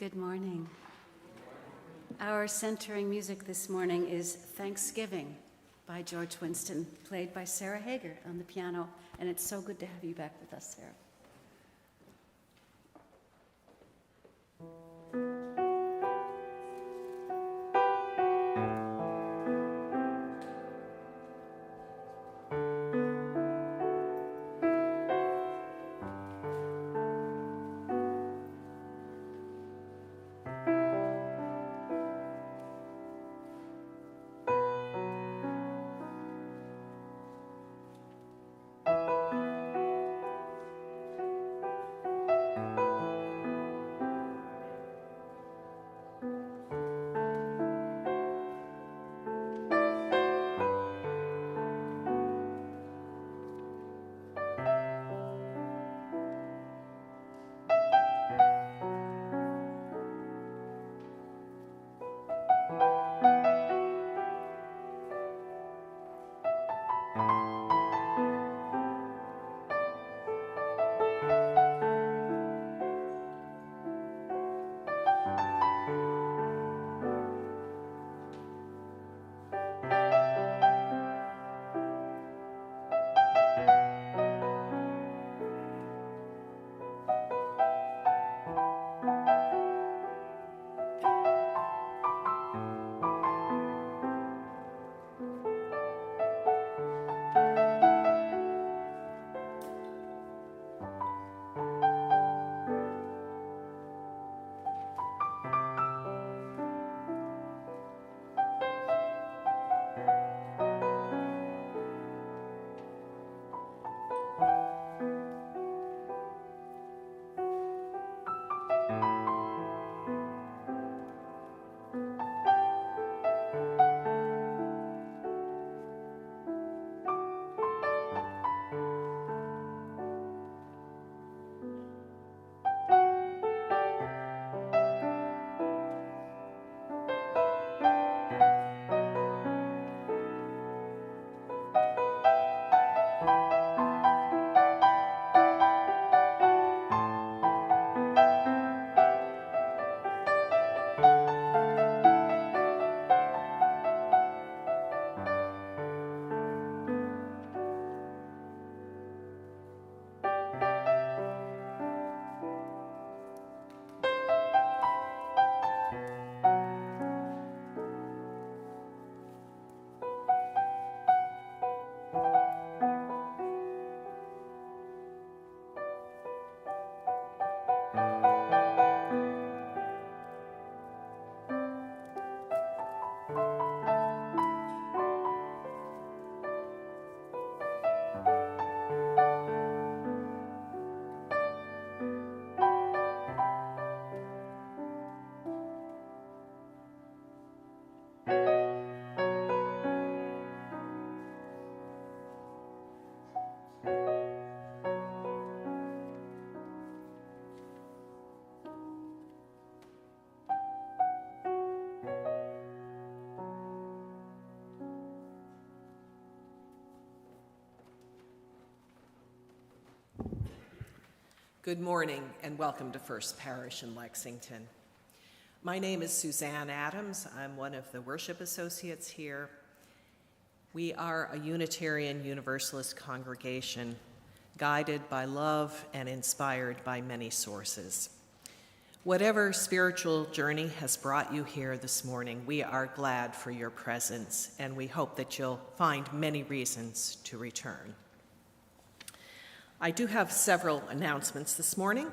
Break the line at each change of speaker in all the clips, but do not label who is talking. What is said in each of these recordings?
Good morning. Our centering music this morning is Thanksgiving by George Winston, played by Sarah Hager on the piano, and it's so good to have you back with us, Sarah.
Good morning and welcome to First Parish in Lexington. My name is Suzanne Adams. I'm one of the worship associates here. We are a Unitarian Universalist congregation guided by love and inspired by many sources. Whatever spiritual journey has brought you here this morning, we are glad for your presence and we hope that you'll find many reasons to return. I do have several announcements this morning.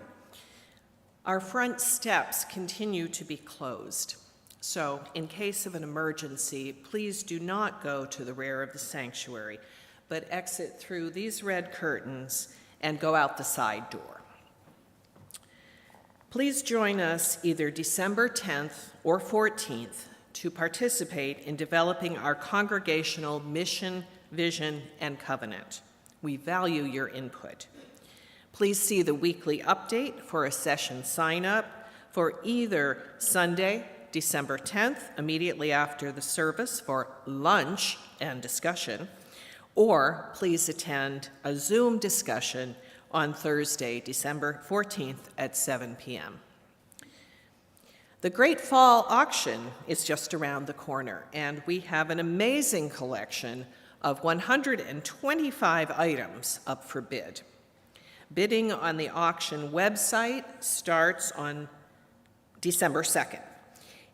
Our front steps continue to be closed. So, in case of an emergency, please do not go to the rear of the sanctuary, but exit through these red curtains and go out the side door. Please join us either December 10th or 14th to participate in developing our congregational mission, vision, and covenant. We value your input. Please see the weekly update for a session sign-up for either Sunday, December 10th, immediately after the service for lunch and discussion, or please attend a Zoom discussion on Thursday, December 14th at 7 p.m. The Great Fall Auction is just around the corner, and we have an amazing collection of 125 items up for bid. Bidding on the auction website starts on December 2nd.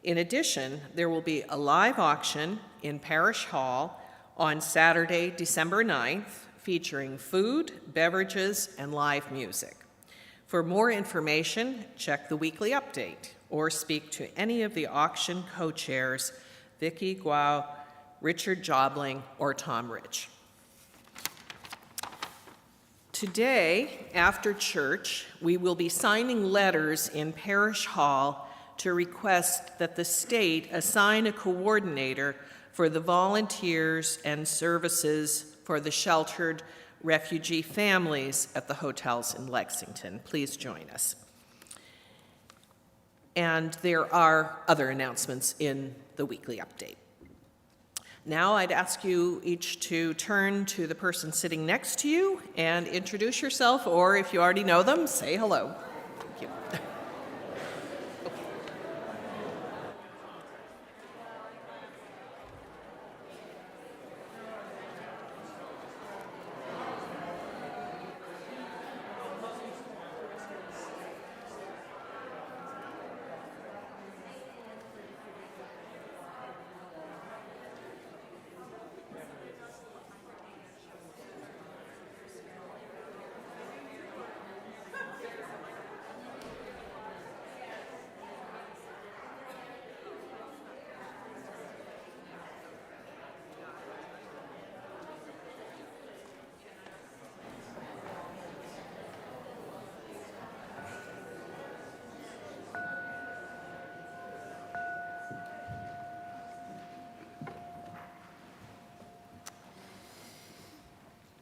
In addition, there will be a live auction in Parish Hall on Saturday, December 9th, featuring food, beverages, and live music. For more information, check the weekly update or speak to any of the auction co-chairs, Vicki Guo, Richard Jobling, or Tom Rich. Today, after church, we will be signing letters in Parish Hall to request that the state assign a coordinator for the volunteers and services for the sheltered refugee families at the hotels in Lexington. Please join us. And there are other announcements in the weekly update. Now I'd ask you each to turn to the person sitting next to you and introduce yourself, or if you already know them, say hello. Thank you.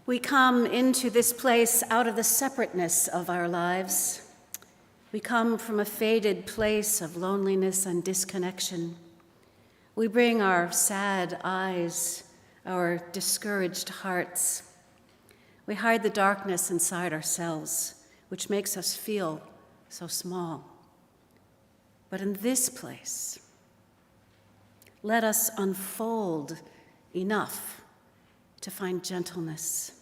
We come into this place out of the separateness of our lives. We come from a faded place of loneliness and disconnection. We bring our sad eyes, our discouraged hearts. We hide the darkness inside ourselves, which makes us feel so small. But in this place, let us unfold enough to find gentleness.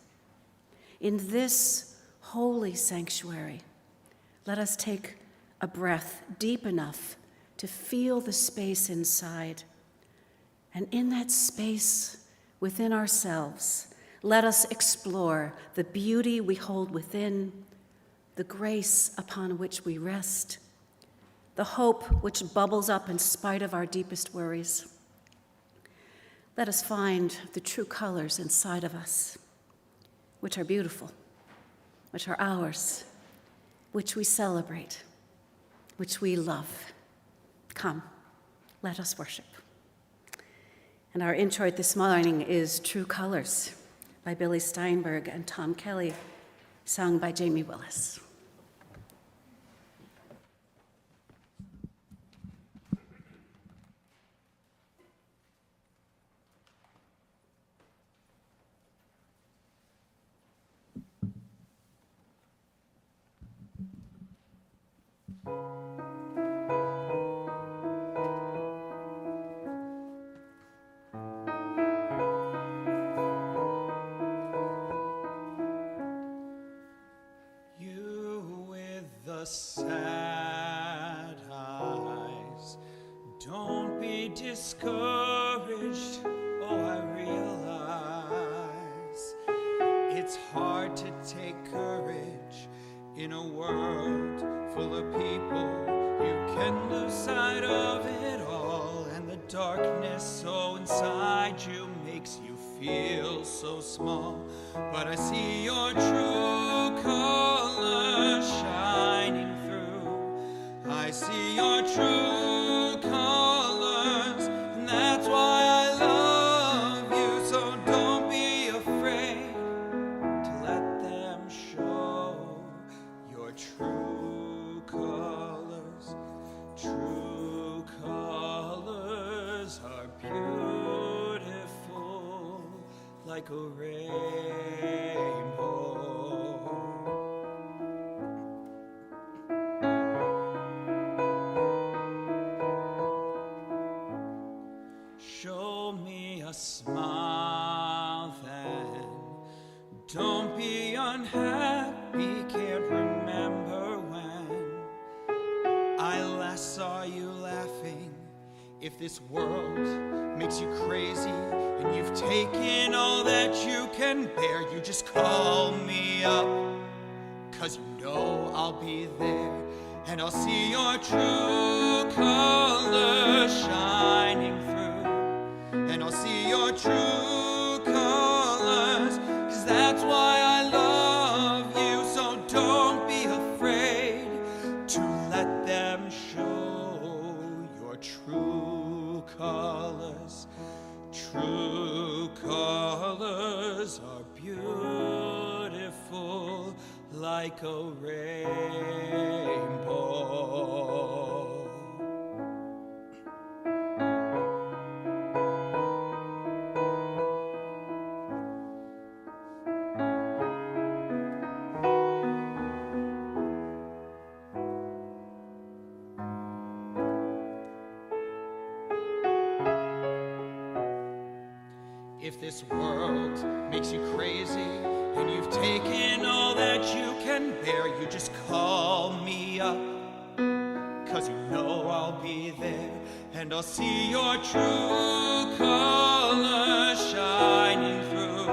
In this holy sanctuary, let us take a breath deep enough to feel the space inside. And in that space within ourselves, let us explore the beauty we hold within, the grace upon which we rest, the hope which bubbles up in spite of our deepest worries. Let us find the true colors inside of us, which are beautiful, which are ours, which we celebrate, which we love. Come, let us worship. And our introit this morning is True Colors by Billie Steinberg and Tom Kelly, sung by Jamie Willis.
Sad eyes, don't be discouraged. Oh, I realize it's hard to take courage in a world full full of people. You can lose sight of it all, and the darkness so inside you makes you feel so small. But I see your true colors shining through. I see your true colors, and that's why I love you. So don't be afraid to let them show your true colors. True colors are beautiful like a rainbow. Show me a smile then. Don't be unhappy, can't remember when I last saw you laughing. If this world makes you crazy and you've taken all that you can bear, you just call me up, 'cause you know I'll be there. And I'll see your true colors shining through. And I'll see your true colors, 'cause that's why I love you. So don't be afraid to let them show your true colors. True colors are beautiful like a rainbow. If this world makes you crazy and you've taken all that you can bear, you just call me up, 'cause you know I'll be there. And I'll see your true colors shining through.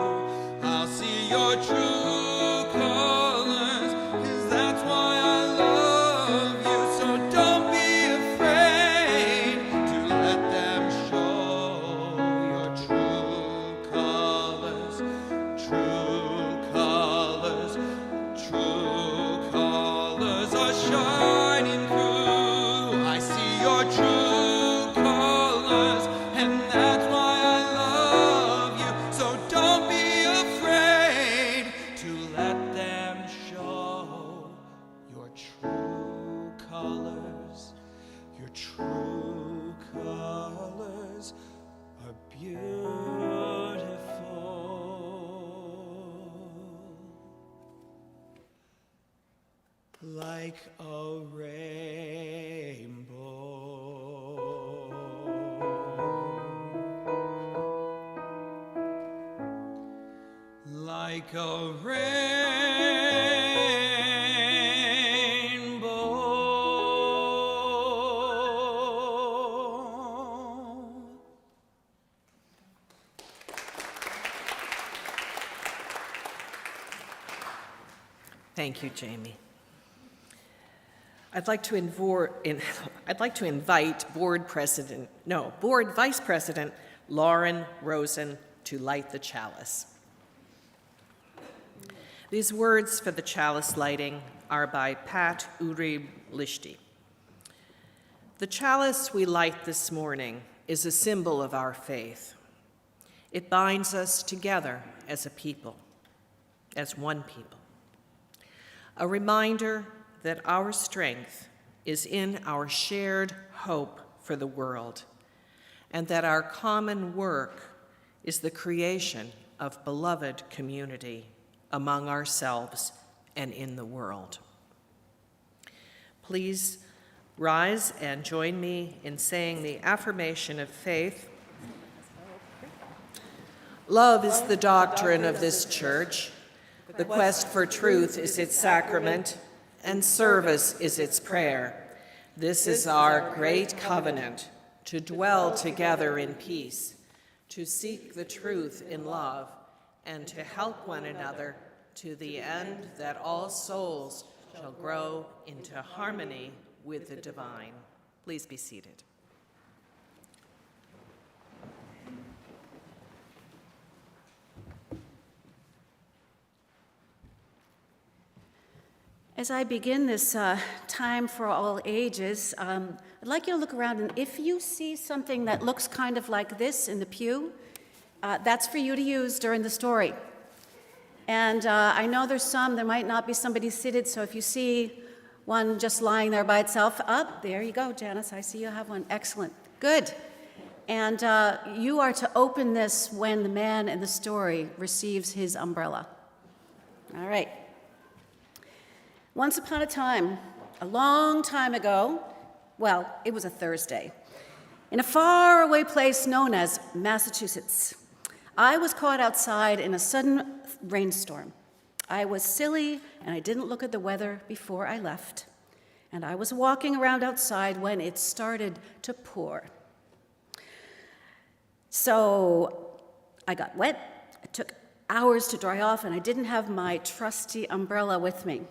I'll see your true colors, 'cause that's why I love you. So don't be afraid to let them show your true colors. True colors, true colors are shining through. I see your true colors, and that's why I love you. So don't be afraid to let them show your true colors. Your true colors are beautiful like a rainbow. Like a rainbow.
Thank you, Jamie. I'd like to invite Board Vice President Lauren Rosen to light the chalice. These words for the chalice lighting are by Pat Uri-Lishti. The chalice we light this morning is a symbol of our faith. It binds us together as a people, as one people. A reminder that our strength is in our shared hope for the world, and that our common work is the creation of beloved community among ourselves and in the world. Please rise and join me in saying the affirmation of faith. Love is the doctrine of this church. The quest for truth is its sacrament, and service is its prayer. This is our great covenant, to dwell together in peace, to seek the truth in love, and to help one another to the end that all souls shall grow into harmony with the divine. Please be seated.
As I begin this time for all ages, I'd like you to look around, and if you see something that looks kind of like this in the pew, that's for you to use during the story. And I know there might not be somebody seated, so if you see one just lying there by itself, there you go, Janice, I see you have one. Excellent. Good. And you are to open this when the man in the story receives his umbrella. All right. Once upon a time, a long time ago, well, it was a Thursday, in a faraway place known as Massachusetts, I was caught outside in a sudden rainstorm. I was silly, and I didn't look at the weather before I left. And I was walking around outside when it started to pour. So I got wet. It took hours to dry off, and I didn't have my trusty umbrella with me.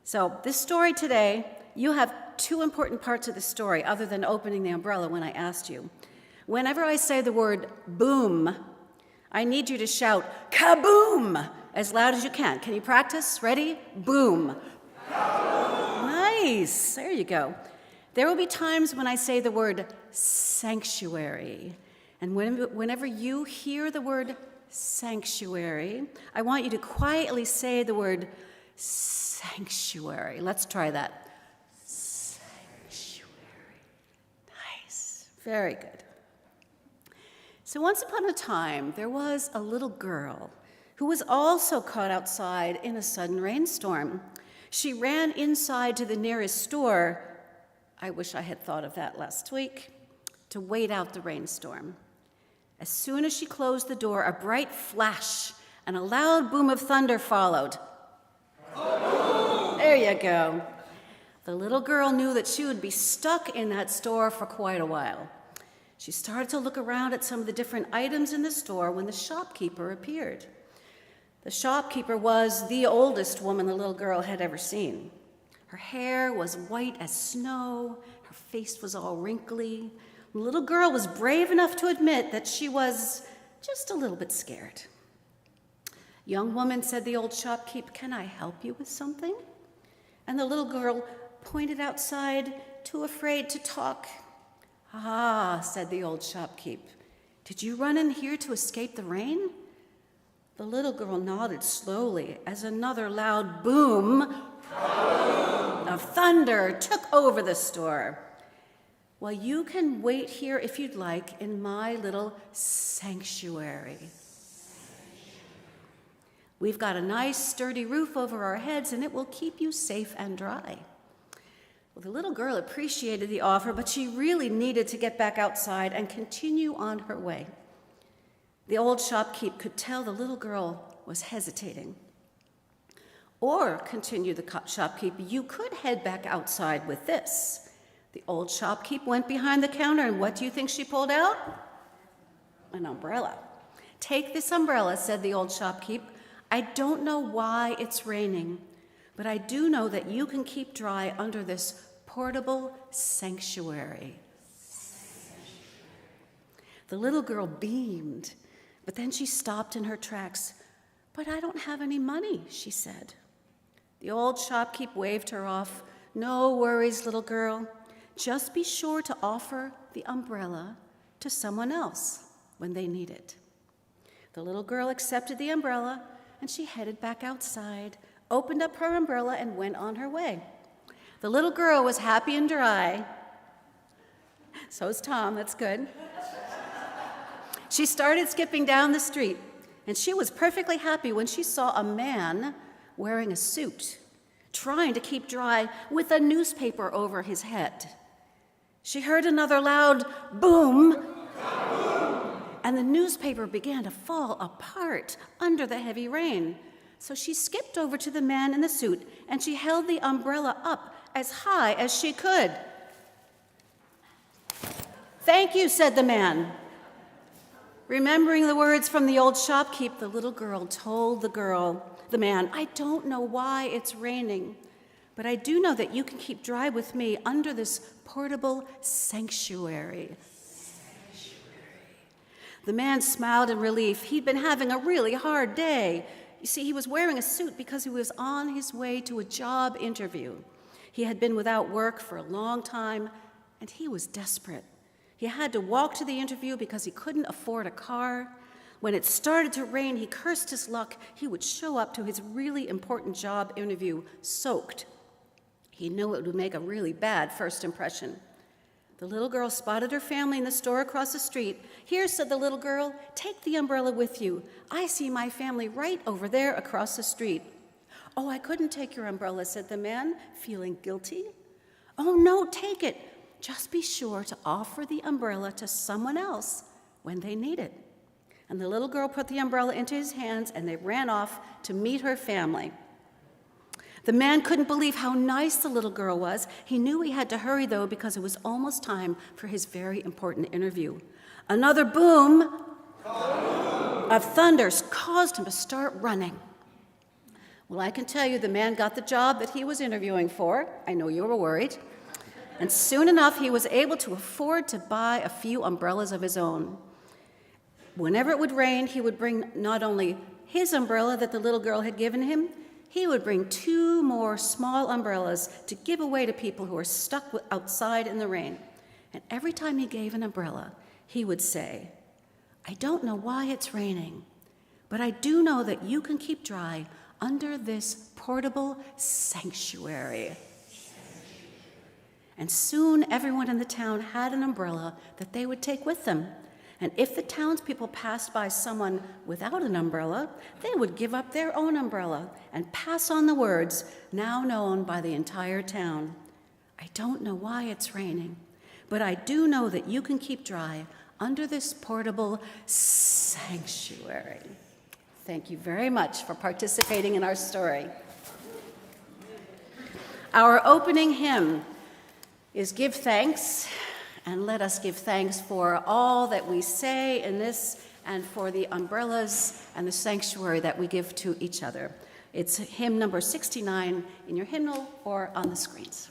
So this story today, you have two important parts of the story other than opening the umbrella when I asked you. Whenever I say the word boom, I need you to shout kaboom as loud as you can. Can you practice? Ready? Boom. Kaboom. Nice. There you go. There will be times when I say the word sanctuary. And whenever you hear the word sanctuary, I want you to quietly say the word sanctuary. Let's try that. Sanctuary. Nice. Very good. So once upon a time, there was a little girl who was also caught outside in a sudden rainstorm. She ran inside to the nearest store, I wish I had thought of that last week, to wait out the rainstorm. As soon as she closed the door, a bright flash and a loud boom of thunder followed. There you go. The little girl knew that she would be stuck in that store for quite a while. She started to look around at some of the different items in the store when the shopkeeper appeared. The shopkeeper was the oldest woman the little girl had ever seen. Her hair was white as snow, her face was all wrinkly. The little girl was brave enough to admit that she was just a little bit scared. "Young woman," said the old shopkeep, "can I help you with something?" And the little girl pointed outside, too afraid to talk. "Ah," said the old shopkeep, "did you run in here to escape the rain?" The little girl nodded slowly as another loud boom of thunder took over the store. "Well, you can wait here if you'd like in my little sanctuary. We've got a nice sturdy roof over our heads, and it will keep you safe and dry." Well, the little girl appreciated the offer, but she really needed to get back outside and continue on her way. The old shopkeep could tell the little girl was hesitating. "Or," continued the shopkeep, "you could head back outside with this." The old shopkeep went behind the counter, and what do you think she pulled out? An umbrella. "Take this umbrella," said the old shopkeep. "I don't know why it's raining, but I do know that you can keep dry under this portable sanctuary." The little girl beamed, but then she stopped in her tracks. "But I don't have any money," she said. The old shopkeep waved her off. "No worries, little girl. Just be sure to offer the umbrella to someone else when they need it." The little girl accepted the umbrella, and she headed back outside, opened up her umbrella, and went on her way. The little girl was happy and dry. So's Tom, that's good. She started skipping down the street, and she was perfectly happy when she saw a man wearing a suit, trying to keep dry with a newspaper over his head. She heard another loud boom, and the newspaper began to fall apart under the heavy rain. So she skipped over to the man in the suit, and she held the umbrella up as high as she could. "Thank you," said the man. Remembering the words from the old shopkeep, the little girl told the man, "I don't know why it's raining, but I do know that you can keep dry with me under this portable sanctuary." The man smiled in relief. He'd been having a really hard day. You see, he was wearing a suit because he was on his way to a job interview. He had been without work for a long time, and he was desperate. He had to walk to the interview because he couldn't afford a car. When it started to rain, he cursed his luck. He would show up to his really important job interview soaked. He knew it would make a really bad first impression. The little girl spotted her family in the store across the street. "Here," said the little girl, "take the umbrella with you. I see my family right over there across the street." "Oh, I couldn't take your umbrella," said the man, feeling guilty. "Oh, no, take it. Just be sure to offer the umbrella to someone else when they need it." And the little girl put the umbrella into his hands, and they ran off to meet her family. The man couldn't believe how nice the little girl was. He knew he had to hurry, though, because it was almost time for his very important interview. Another boom of thunder caused him to start running. Well, I can tell you the man got the job that he was interviewing for. I know you were worried. And soon enough, he was able to afford to buy a few umbrellas of his own. Whenever it would rain, he would bring not only his umbrella that the little girl had given him, he would bring 2 more small umbrellas to give away to people who were stuck outside in the rain. And every time he gave an umbrella, he would say, "I don't know why it's raining, but I do know that you can keep dry under this portable sanctuary." And soon everyone in the town had an umbrella that they would take with them. And if the townspeople passed by someone without an umbrella, they would give up their own umbrella and pass on the words now known by the entire town. "I don't know why it's raining, but I do know that you can keep dry under this portable sanctuary." Thank you very much for participating in our story. Our opening hymn is "Give Thanks," and let us give thanks for all that we say in this and for the umbrellas and the sanctuary that we give to each other. It's hymn number 69 in your hymnal or on the screens.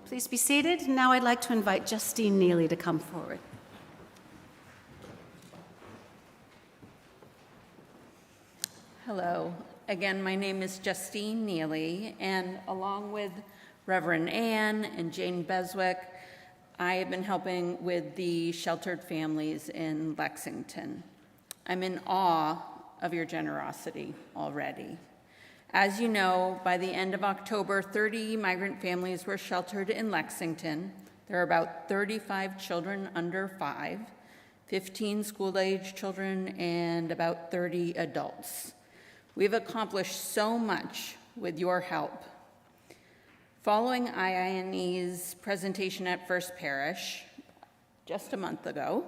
Please be seated. Now I'd like to invite Justine Neely to come forward.
Hello. Again, my name is Justine Neely, and along with Reverend Ann and Jane Beswick, I have been helping with the sheltered families in Lexington. I'm in awe of your generosity already. As you know, by the end of October, 30 migrant families were sheltered in Lexington. There are about 35 children under 5, 15 school-age children, and about 30 adults. We've accomplished so much with your help. Following IINE's presentation at First Parish just a month ago,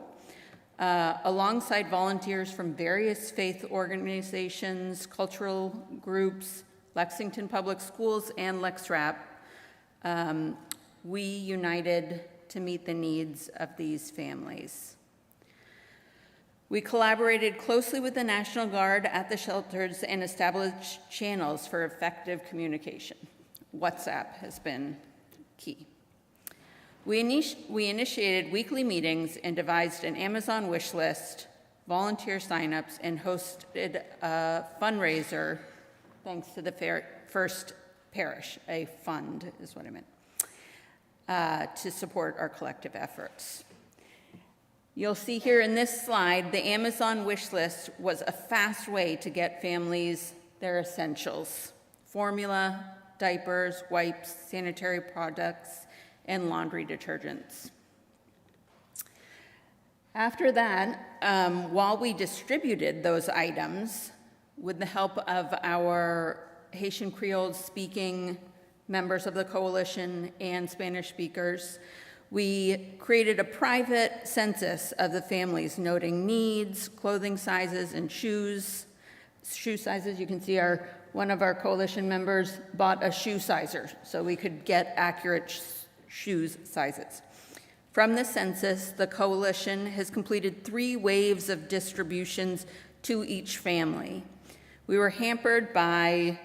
alongside volunteers from various faith organizations, cultural groups, Lexington Public Schools, and LexRap, we united to meet the needs of these families. We collaborated closely with the National Guard at the shelters and established channels for effective communication. WhatsApp has been key. We initiated weekly meetings and devised an Amazon wish list, volunteer signups, and hosted a fundraiser thanks to the First Parish, a fund is what I meant, to support our collective efforts. You'll see here in this slide, the Amazon wish list was a fast way to get families their essentials: formula, diapers, wipes, sanitary products, and laundry detergents. After that, while we distributed those items, with the help of our Haitian Creole speaking members of the coalition and Spanish speakers, we created a private census of the families, noting needs, clothing sizes, and shoe sizes. You can see one of our coalition members bought a shoe sizer so we could get accurate shoes sizes. From the census, the coalition has completed 3 waves of distributions to each family. We were hampered by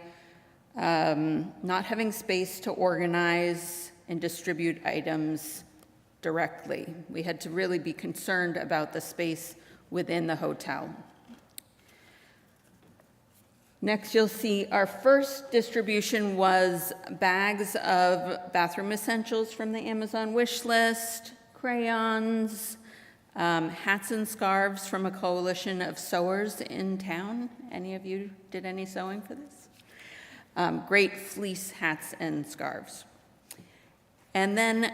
not having space to organize and distribute items directly. We had to really be concerned about the space within the hotel. Next, you'll see our first distribution was bags of bathroom essentials from the Amazon wish list, crayons, hats and scarves from a coalition of sewers in town. Any of you did any sewing for this? Great fleece hats and scarves. And then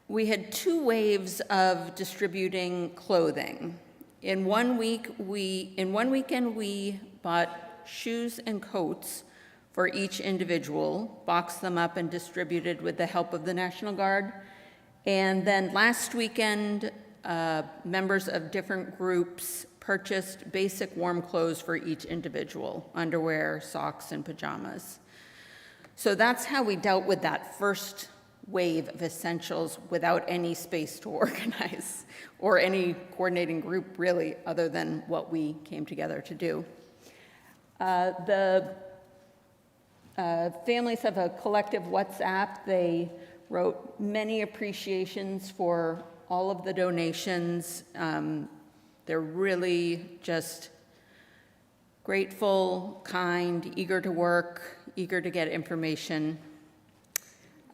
we had 2 waves of distributing clothing. In one weekend, we bought shoes and coats for each individual, boxed them up and distributed with the help of the National Guard. And then last weekend, members of different groups purchased basic warm clothes for each individual: underwear, socks, and pajamas. So that's how we dealt with that first wave of essentials without any space to organize or any coordinating group, really, other than what we came together to do. The families have a collective WhatsApp. They wrote many appreciations for all of the donations. They're really just grateful, kind, eager to work, eager to get information.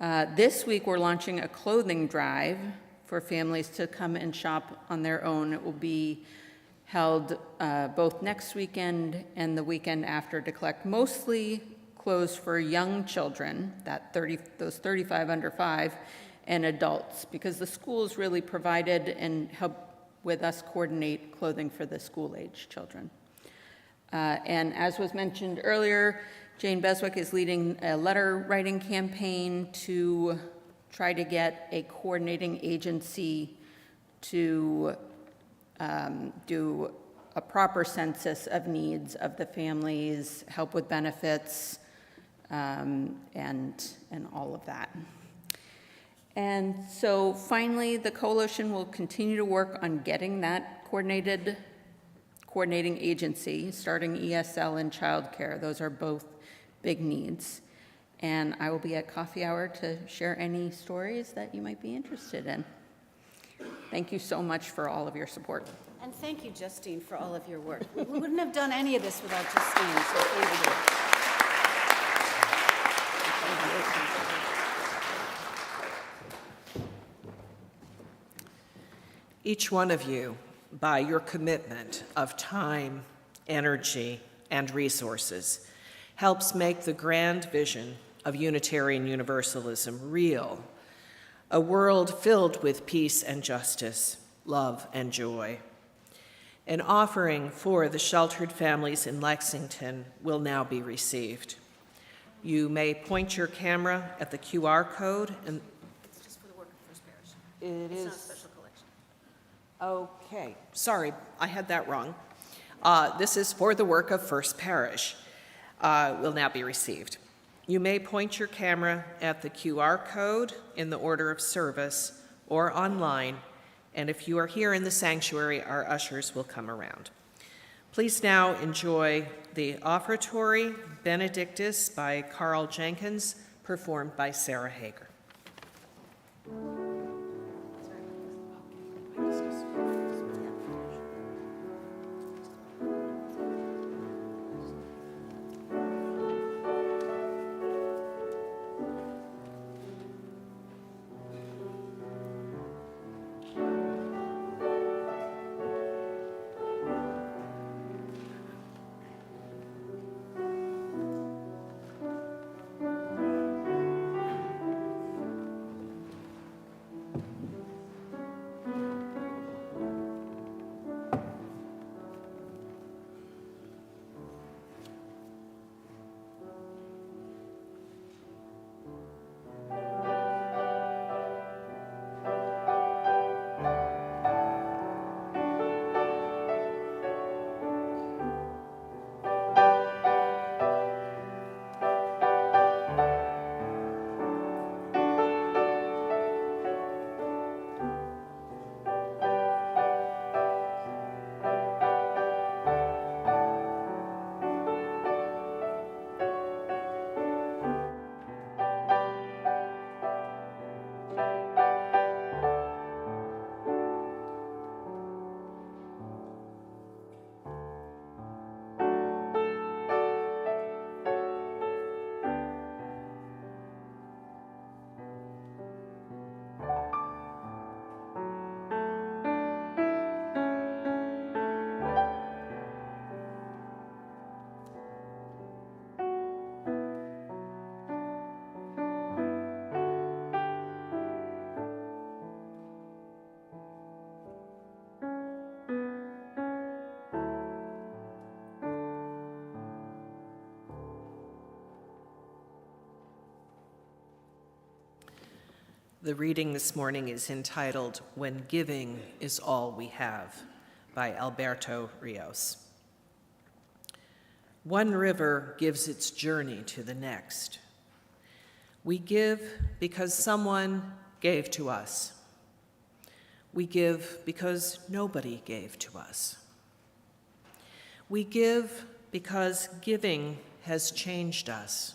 This week, we're launching a clothing drive for families to come and shop on their own. It will be held both next weekend and the weekend after to collect mostly clothes for young children, those 35 under 5, and adults, because the schools really provided and helped with us coordinate clothing for the school-age children. And as was mentioned earlier, Jane Beswick is leading a letter writing campaign to try to get a coordinating agency to do a proper census of needs of the families, help with benefits, and all of that. And so finally, the coalition will continue to work on getting that coordinating agency, starting ESL and childcare. Those are both big needs. And I will be at coffee hour to share any stories that you might be interested in. Thank you so much for all of your support.
And thank you, Justine, for all of your work. We wouldn't have done any of this without Justine, so thank you.
Each one of you, by your commitment of time, energy, and resources, helps make the grand vision of Unitarian Universalism real, a world filled with peace and justice, love and joy. An offering for the sheltered families in Lexington will now be received. You may point your camera at the QR code and
It's just for the work of First Parish.
it
It's
is
not a special collection.
Okay, sorry, I had that wrong. This is for the work of First Parish. Will now be received. You may point your camera at the QR code in the order of service or online, and if you are here in the sanctuary, our ushers will come around. Please now enjoy the offertory Benedictus by Karl Jenkins, performed by Sarah Hager. The reading this morning is entitled, When Giving is All We Have, by Alberto Rios. One river gives its journey to the next. We give because someone gave to us. We give because nobody gave to us. We give because giving has changed us.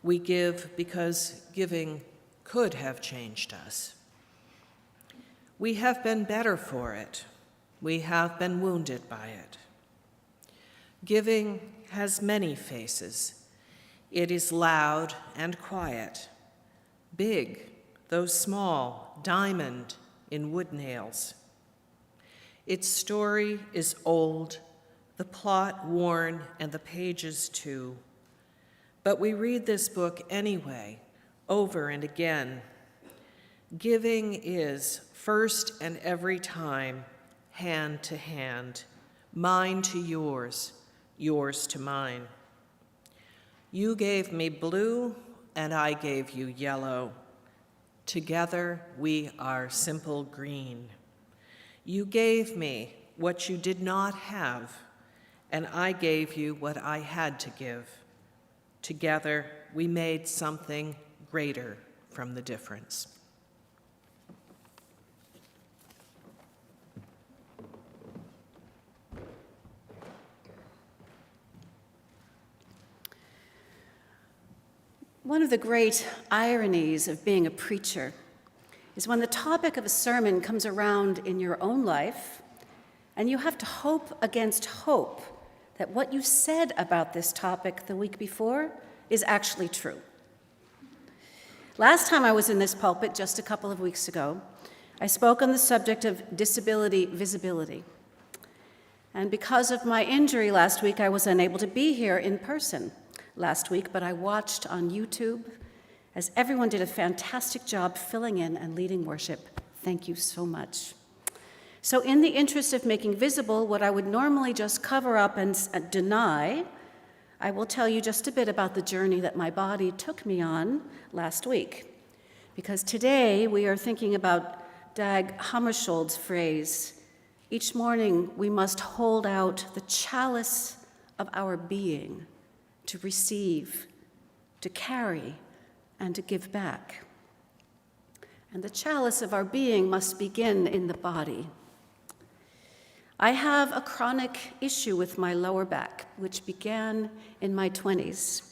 We give because giving could have changed us. We have been better for it. We have been wounded by it. Giving has many faces. It is loud and quiet, big, though small, diamond in wood nails. Its story is old, the plot worn, and the pages too. But we read this book anyway, over and again. Giving is, first and every time, hand to hand, mine to yours, yours to mine. You gave me blue, and I gave you yellow. Together we are simple green. You gave me what you did not have, and I gave you what I had to give. Together we made something greater from the difference.
One of the great ironies of being a preacher is when the topic of a sermon comes around in your own life, and you have to hope against hope that what you said about this topic the week before is actually true. Last time I was in this pulpit, just a couple of weeks ago, I spoke on the subject of disability visibility. And because of my injury last week, I was unable to be here in person last week, but I watched on YouTube as everyone did a fantastic job filling in and leading worship. Thank you so much. So in the interest of making visible what I would normally just cover up and deny, I will tell you just a bit about the journey that my body took me on last week. Because today we are thinking about Dag Hammarskjold's phrase, each morning we must hold out the chalice of our being to receive, to carry, and to give back. And the chalice of our being must begin in the body. I have a chronic issue with my lower back, which began in my 20s.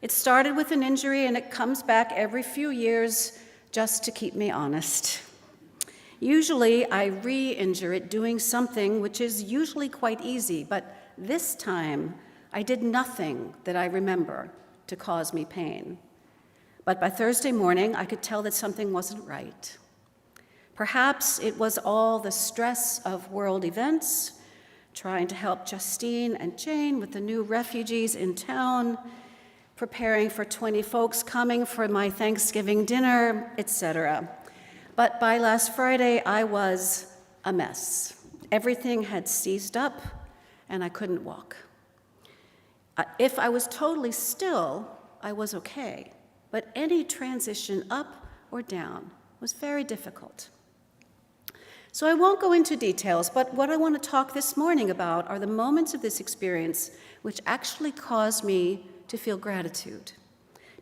It started with an injury, and it comes back every few years just to keep me honest. Usually, I re-injure it doing something which is usually quite easy, but this time, I did nothing that I remember to cause me pain. But by Thursday morning, I could tell that something wasn't right. Perhaps it was all the stress of world events, trying to help Justine and Jane with the new refugees in town, preparing for 20 folks coming for my Thanksgiving dinner, etc. But by last Friday, I was a mess. Everything had seized up, and I couldn't walk. If I was totally still, I was okay, but any transition up or down was very difficult. So I won't go into details, but what I want to talk this morning about are the moments of this experience which actually caused me to feel gratitude,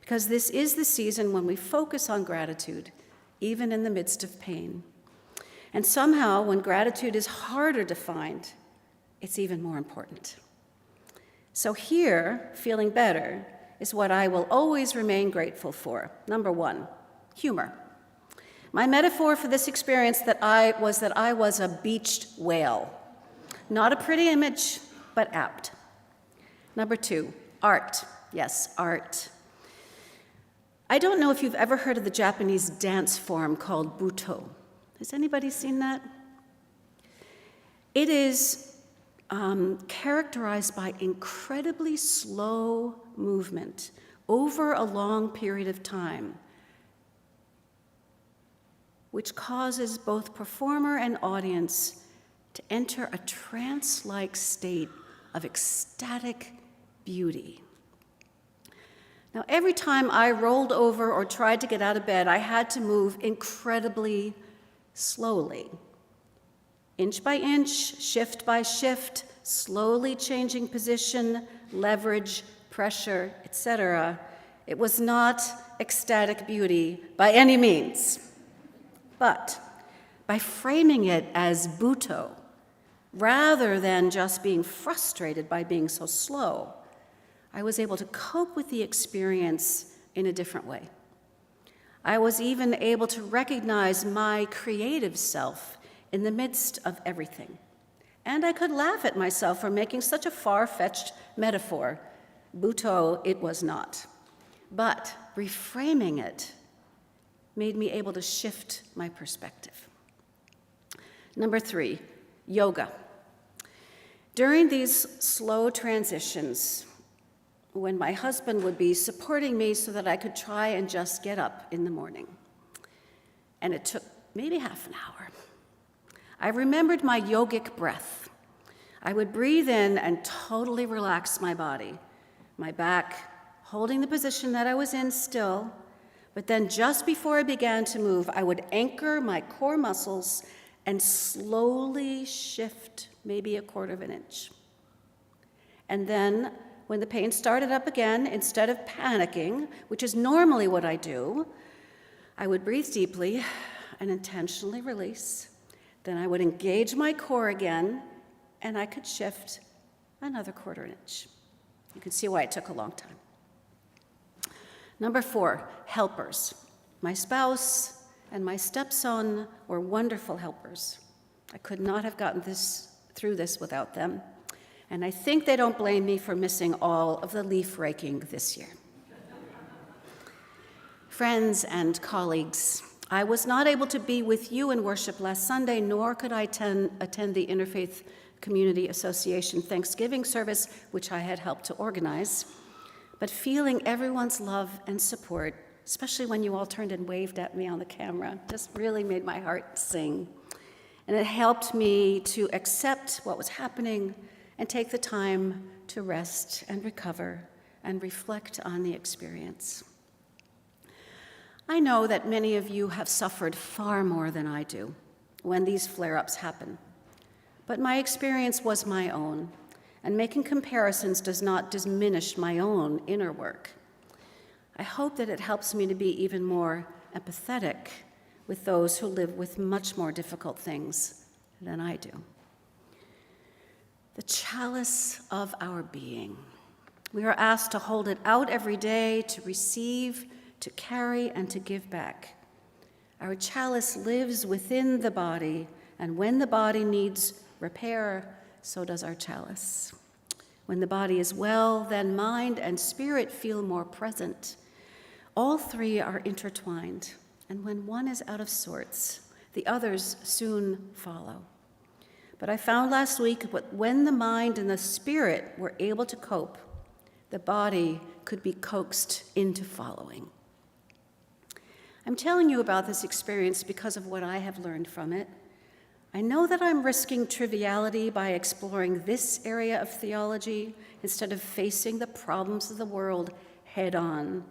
because this is the season when we focus on gratitude, even in the midst of pain. And somehow, when gratitude is harder to find, it's even more important. So here, feeling better, is what I will always remain grateful for. Number one, humor. My metaphor for this experience that I was a beached whale. Not a pretty image, but apt. Number two, art. Yes, art. I don't know if you've ever heard of the Japanese dance form called Buto. Has anybody seen that? It is characterized by incredibly slow movement over a long period of time, which causes both performer and audience to enter a trance-like state of ecstatic beauty. Now, every time I rolled over or tried to get out of bed, I had to move incredibly slowly. Inch by inch, shift by shift, slowly changing position, leverage, pressure, etc. It was not ecstatic beauty by any means. But by framing it as Buto, rather than just being frustrated by being so slow, I was able to cope with the experience in a different way. I was even able to recognize my creative self in the midst of everything. And I could laugh at myself for making such a far-fetched metaphor. Buto it was not. But reframing it made me able to shift my perspective. Number three, yoga. During these slow transitions, when my husband would be supporting me so that I could try and just get up in the morning, and it took maybe half an hour, I remembered my yogic breath. I would breathe in and totally relax my body, my back holding the position that I was in still, but then just before I began to move, I would anchor my core muscles and slowly shift maybe a quarter of an inch. And then when the pain started up again, instead of panicking, which is normally what I do, I would breathe deeply and intentionally release. Then I would engage my core again, and I could shift another quarter inch. You can see why it took a long time. Number four, helpers. My spouse and my stepson were wonderful helpers. I could not have gotten through this without them. And I think they don't blame me for missing all of the leaf raking this year. Friends and colleagues, I was not able to be with you in worship last Sunday, nor could I attend the Interfaith Community Association Thanksgiving service, which I had helped to organize. But feeling everyone's love and support, especially when you all turned and waved at me on the camera, just really made my heart sing. And it helped me to accept what was happening and take the time to rest and recover and reflect on the experience. I know that many of you have suffered far more than I do when these flare-ups happen. But my experience was my own, and making comparisons does not diminish my own inner work. I hope that it helps me to be even more empathetic with those who live with much more difficult things than I do. The chalice of our being. We are asked to hold it out every day, to receive, to carry, and to give back. Our chalice lives within the body, and when the body needs repair, so does our chalice. When the body is well, then mind and spirit feel more present. All three are intertwined, and when one is out of sorts, the others soon follow. But I found last week that when the mind and the spirit were able to cope, the body could be coaxed into following. I'm telling you about this experience because of what I have learned from it. I know that I'm risking triviality by exploring this area of theology instead of facing the problems of the world head on.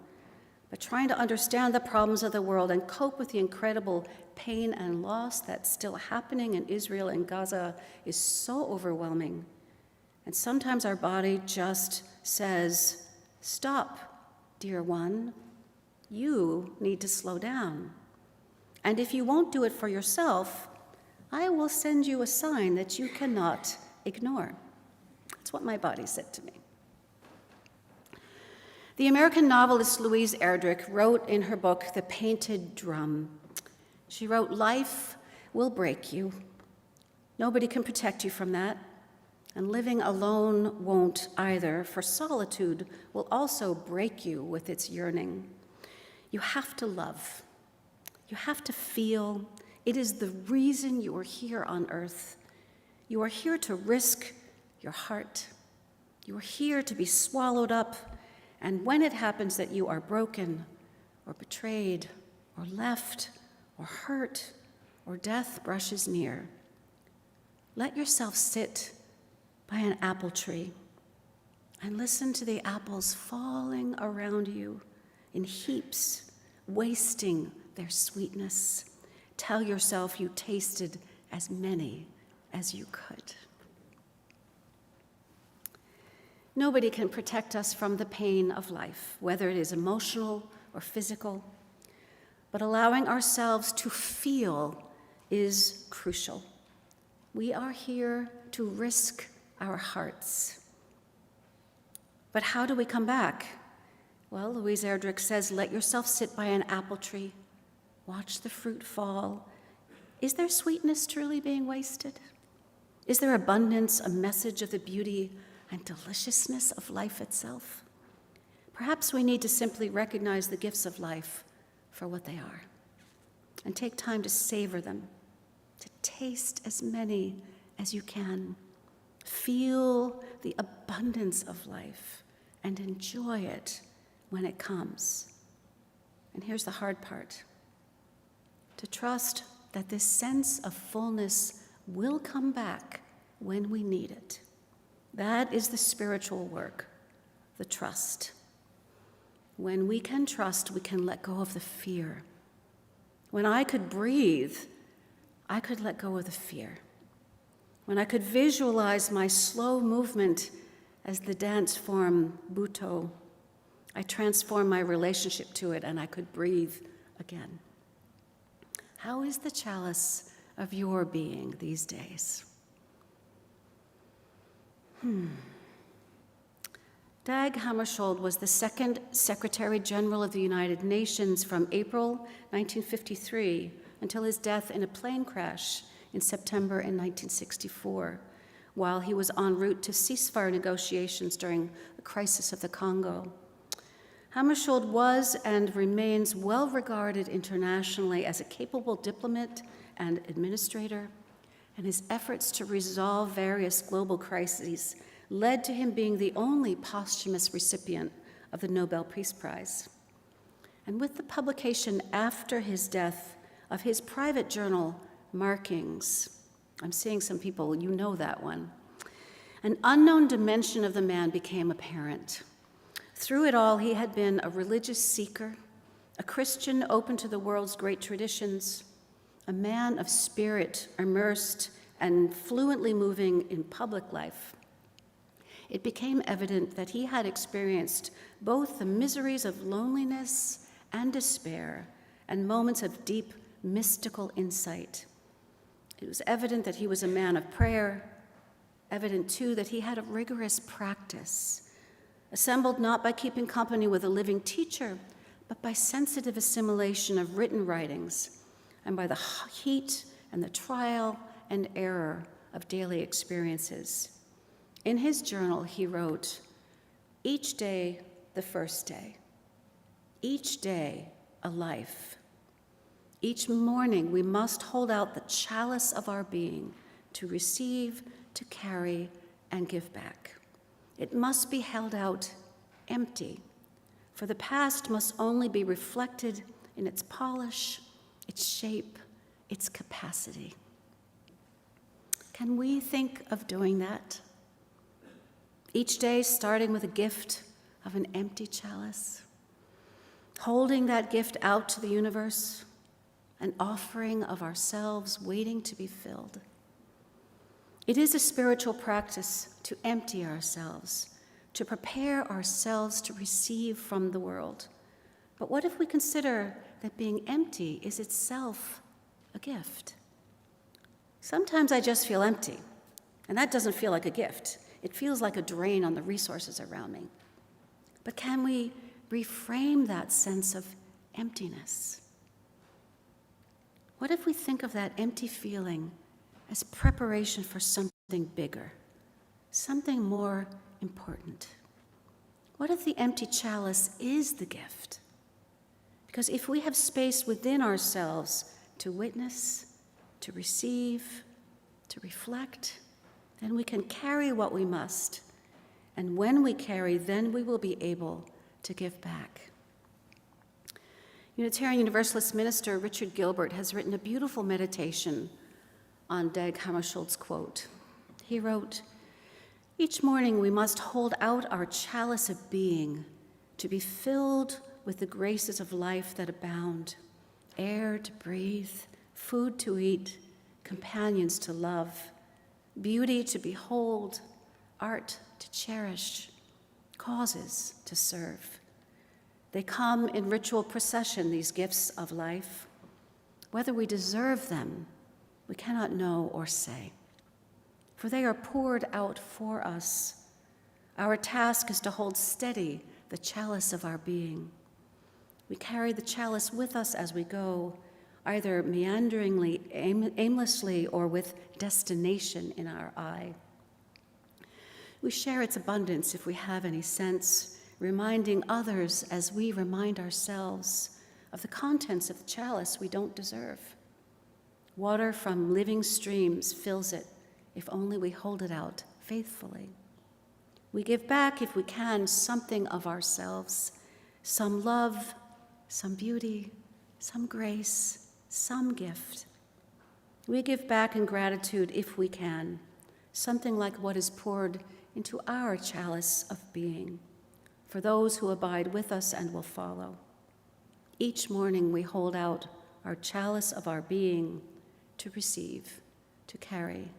But trying to understand the problems of the world and cope with the incredible pain and loss that's still happening in Israel and Gaza is so overwhelming. And sometimes our body just says, "Stop, dear one. You need to slow down. And if you won't do it for yourself, I will send you a sign that you cannot ignore." That's what my body said to me. The American novelist Louise Erdrich wrote in her book, The Painted Drum, she wrote, "Life will break you. Nobody can protect you from that. And living alone won't either, for solitude will also break you with its yearning. You have to love. You have to feel. It is the reason you are here on earth. You are here to risk your heart. You are here to be swallowed up. And when it happens that you are broken or betrayed or left or hurt or death brushes near, let yourself sit by an apple tree and listen to the apples falling around you in heaps, wasting their sweetness. Tell yourself you tasted as many as you could." Nobody can protect us from the pain of life, whether it is emotional or physical, but allowing ourselves to feel is crucial. We are here to risk our hearts. But how do we come back? Well, Louise Erdrich says, let yourself sit by an apple tree, watch the fruit fall. Is there sweetness truly being wasted? Is there abundance, a message of the beauty and deliciousness of life itself? Perhaps we need to simply recognize the gifts of life for what they are and take time to savor them, to taste as many as you can. Feel the abundance of life and enjoy it when it comes. And here's the hard part: to trust that this sense of fullness will come back when we need it. That is the spiritual work, the trust. When we can trust, we can let go of the fear. When I could breathe, I could let go of the fear. When I could visualize my slow movement as the dance form Buto, I transformed my relationship to it and I could breathe again. How is the chalice of your being these days? Dag Hammarskjold was the second Secretary General of the United Nations from April 1953 until his death in a plane crash in September in 1964, while he was en route to ceasefire negotiations during the crisis of the Congo. Hammarskjold was and remains well regarded internationally as a capable diplomat and administrator, and his efforts to resolve various global crises led to him being the only posthumous recipient of the Nobel Peace Prize. And with the publication after his death of his private journal, Markings, I'm seeing some people, you know that one, an unknown dimension of the man became apparent. Through it all, he had been a religious seeker, a Christian open to the world's great traditions, a man of spirit immersed and fluently moving in public life, it became evident that he had experienced both the miseries of loneliness and despair and moments of deep mystical insight. It was evident that he was a man of prayer, evident too that he had a rigorous practice, assembled not by keeping company with a living teacher, but by sensitive assimilation of written writings and by the heat and the trial and error of daily experiences. In his journal, he wrote, "Each day the first day, each day a life. Each morning we must hold out the chalice of our being to receive, to carry, and give back. It must be held out empty, for the past must only be reflected in its polish, its shape, its capacity." Can we think of doing that? Each day starting with a gift of an empty chalice, holding that gift out to the universe, an offering of ourselves waiting to be filled. It is a spiritual practice to empty ourselves, to prepare ourselves to receive from the world. But what if we consider that being empty is itself a gift? Sometimes I just feel empty, and that doesn't feel like a gift. It feels like a drain on the resources around me. But can we reframe that sense of emptiness? What if we think of that empty feeling as preparation for something bigger, something more important? What if the empty chalice is the gift? Because if we have space within ourselves to witness, to receive, to reflect, then we can carry what we must. And when we carry, then we will be able to give back. Unitarian Universalist minister Richard Gilbert has written a beautiful meditation on Dag Hammarskjold's quote. He wrote, "Each morning we must hold out our chalice of being to be filled with the graces of life that abound, air to breathe, food to eat, companions to love, beauty to behold, art to cherish, causes to serve. They come in ritual procession, these gifts of life. Whether we deserve them, we cannot know or say, for they are poured out for us. Our task is to hold steady the chalice of our being. We carry the chalice with us as we go, either meanderingly, aimlessly, or with destination in our eye. We share its abundance if we have any sense, reminding others as we remind ourselves of the contents of the chalice we don't deserve. Water from living streams fills it if only we hold it out faithfully. We give back, if we can, something of ourselves, some love, some beauty, some grace, some gift. We give back in gratitude, if we can, something like what is poured into our chalice of being, for those who abide with us and will follow. Each morning we hold out our chalice of our being to receive, to carry,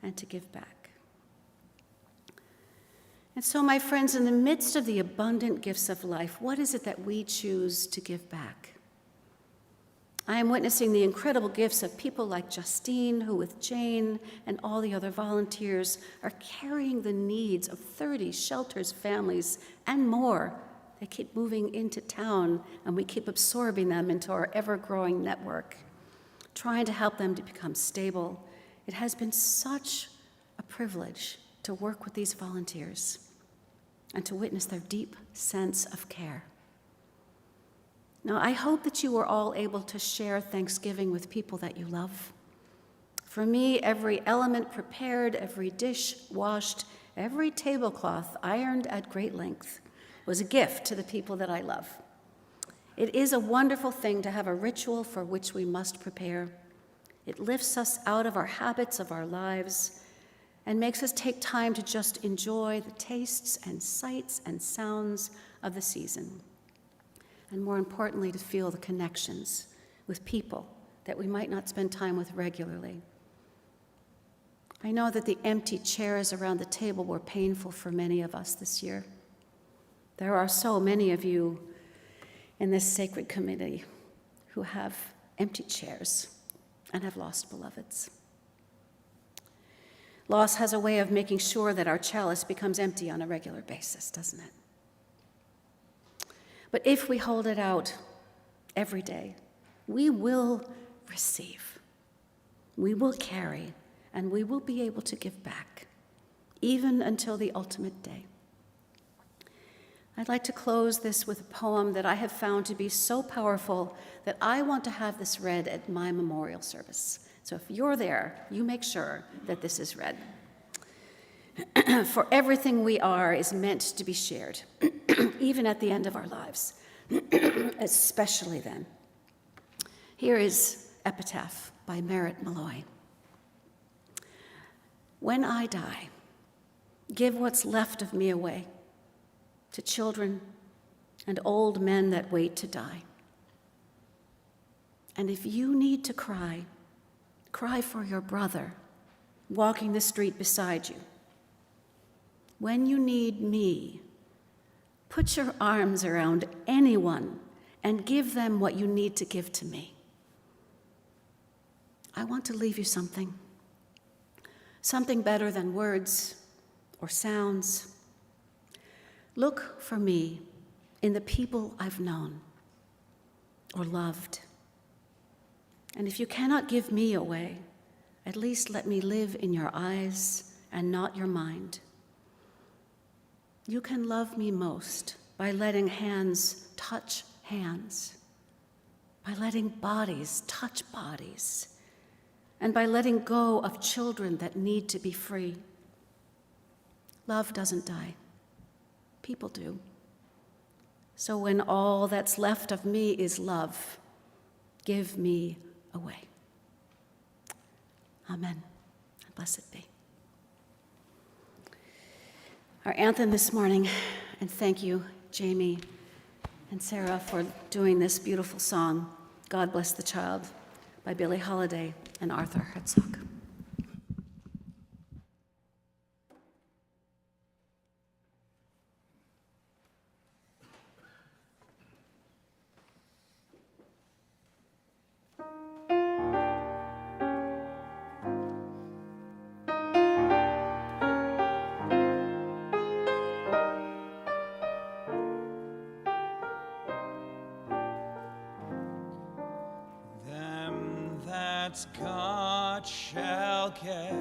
and to give back. And so, my friends, in the midst of the abundant gifts of life, what is it that we choose to give back? I am witnessing the incredible gifts of people like Justine, who with Jane and all the other volunteers are carrying the needs of 30 shelters, families, and more. They keep moving into town, and we keep absorbing them into our ever-growing network, trying to help them to become stable. It has been such a privilege to work with these volunteers and to witness their deep sense of care. Now, I hope that you are all able to share Thanksgiving with people that you love. For me, every element prepared, every dish washed, every tablecloth ironed at great length was a gift to the people that I love. It is a wonderful thing to have a ritual for which we must prepare. It lifts us out of our habits of our lives and makes us take time to just enjoy the tastes and sights and sounds of the season. and more importantly, to feel the connections with people that we might not spend time with regularly. I know that the empty chairs around the table were painful for many of us this year. There are so many of you in this sacred committee who have empty chairs and have lost beloveds. Loss has a way of making sure that our chalice becomes empty on a regular basis, doesn't it? But if we hold it out every day, we will receive, we will carry, and we will be able to give back, even until the ultimate day. I'd like to close this with a poem that I have found to be so powerful that I want to have this read at my memorial service. So if you're there, you make sure that this is read. For everything we are is meant to be shared, even at the end of our lives, especially then. Here is Epitaph by Merritt Malloy. When I die, give what's left of me away to children and old men that wait to die. And if you need to cry, cry for your brother walking the street beside you. When you need me, put your arms around anyone and give them what you need to give to me. I want to leave you something better than words or sounds. Look for me in the people I've known or loved. And if you cannot give me away, at least let me live in your eyes and not your mind. You can love me most by letting hands touch hands, by letting bodies touch bodies, and by letting go of children that need to be free. Love doesn't die. People do. So when all that's left of me is love, give me away. Amen. Blessed be. Our anthem this morning, and thank you, Jamie and Sarah, for doing this beautiful song, God Bless the Child, by Billie Holiday and Arthur Herzog.
That's got shall get,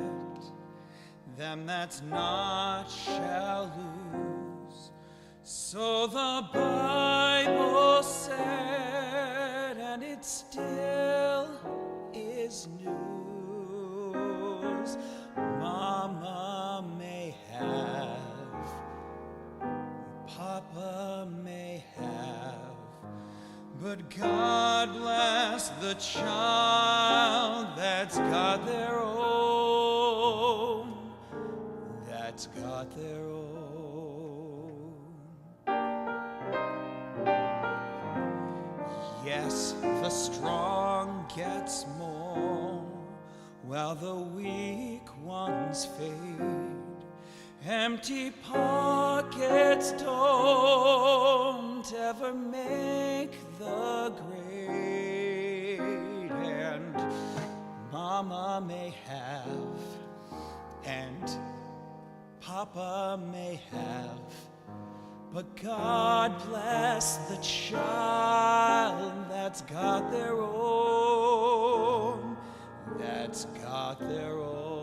them that's not shall lose. So the Bible said, and it still is news. Mama may have, Papa may have, but God bless the child that's got their own, that's got their own. Yes, the strong gets more, while the weak ones fade. Empty pockets don't ever make the grade, and Mama may have, and Papa may have, but God bless the child that's got their own, that's got their own.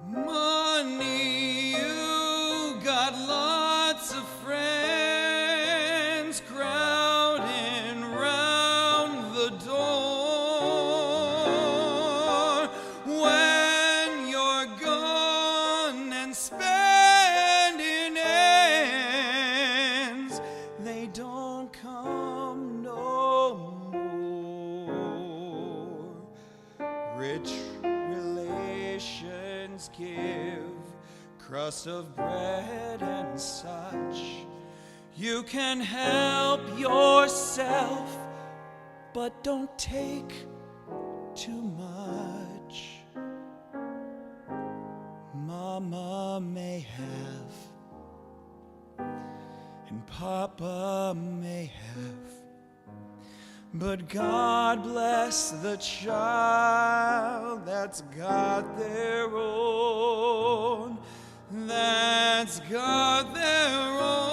Money, you got lots of friends crowding round the door. When you're gone and spending ends, they don't come no more. Rich relations give crust of bread and such. You can help yourself, but don't take too much. Mama may have, and Papa may have, but God bless the child that's got their own, that's got their own.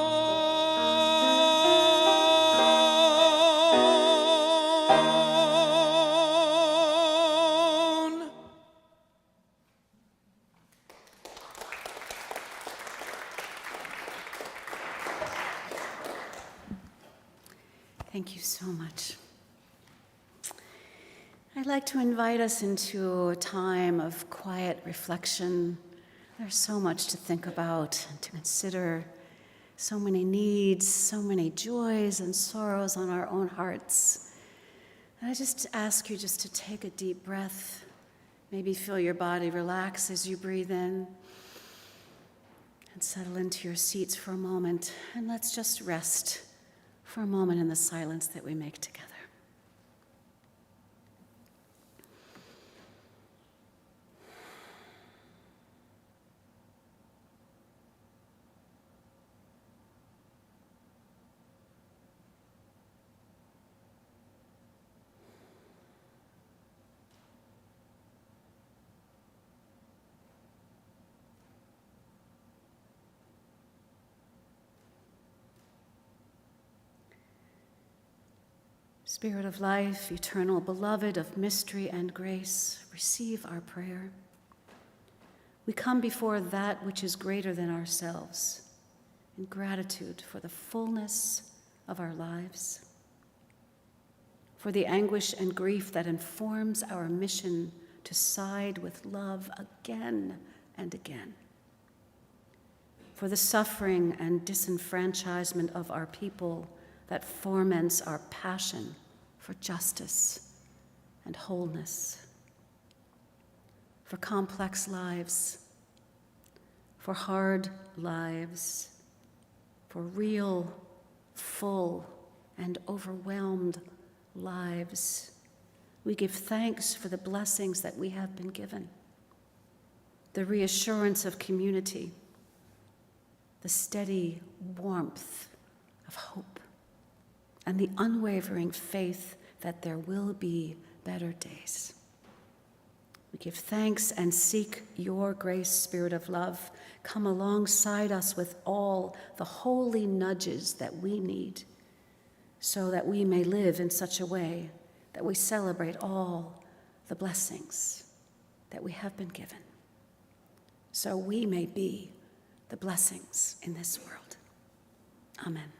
Thank you so much. I'd like to invite us into a time of quiet reflection. There's so much to think about and to consider, so many needs, so many joys and sorrows on our own hearts. And I just ask you just to take a deep breath, maybe feel your body relax as you breathe in, and settle into your seats for a moment, and let's just rest for a moment in the silence that we make together. Spirit of life, eternal beloved of mystery and grace, receive our prayer. We come before that which is greater than ourselves in gratitude for the fullness of our lives, for the anguish and grief that informs our mission to side with love again and again, for the suffering and disenfranchisement of our people that foments our passion for justice and wholeness, for complex lives, for hard lives, for real, full, and overwhelmed lives. We give thanks for the blessings that we have been given, the reassurance of community, the steady warmth of hope, and the unwavering faith that there will be better days. We give thanks and seek your grace, Spirit of love. Come alongside us with all the holy nudges that we need so that we may live in such a way that we celebrate all the blessings that we have been given, so we may be the blessings in this world. Amen.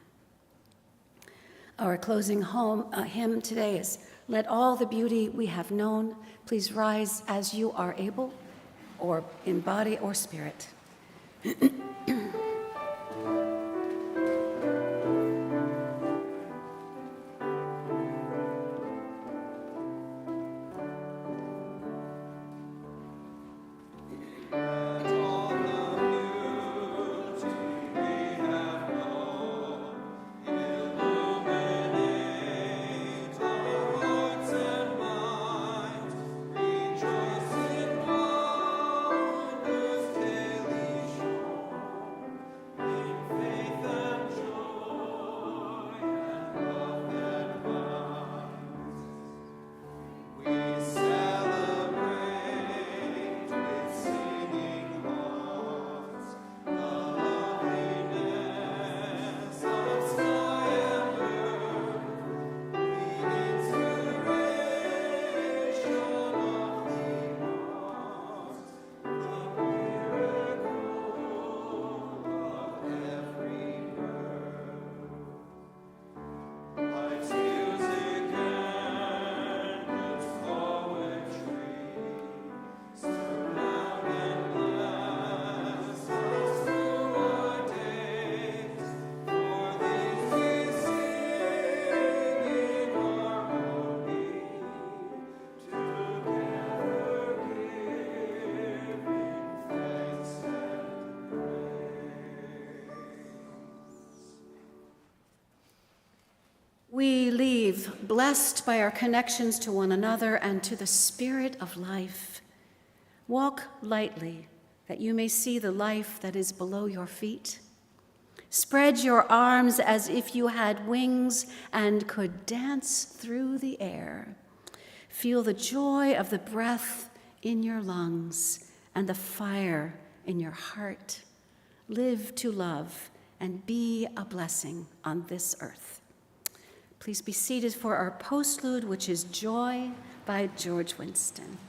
Our closing hymn today is Let All the Beauty We Have Known. Please rise as you are able, or in body or spirit. blessed by our connections to one another and to the Spirit of life. Walk lightly, that you may see the life that is below your feet. Spread your arms as if you had wings and could dance through the air. Feel the joy of the breath in your lungs and the fire in your heart. Live to love and be a blessing on this earth. Please be seated for our postlude, which is Joy by George Winston.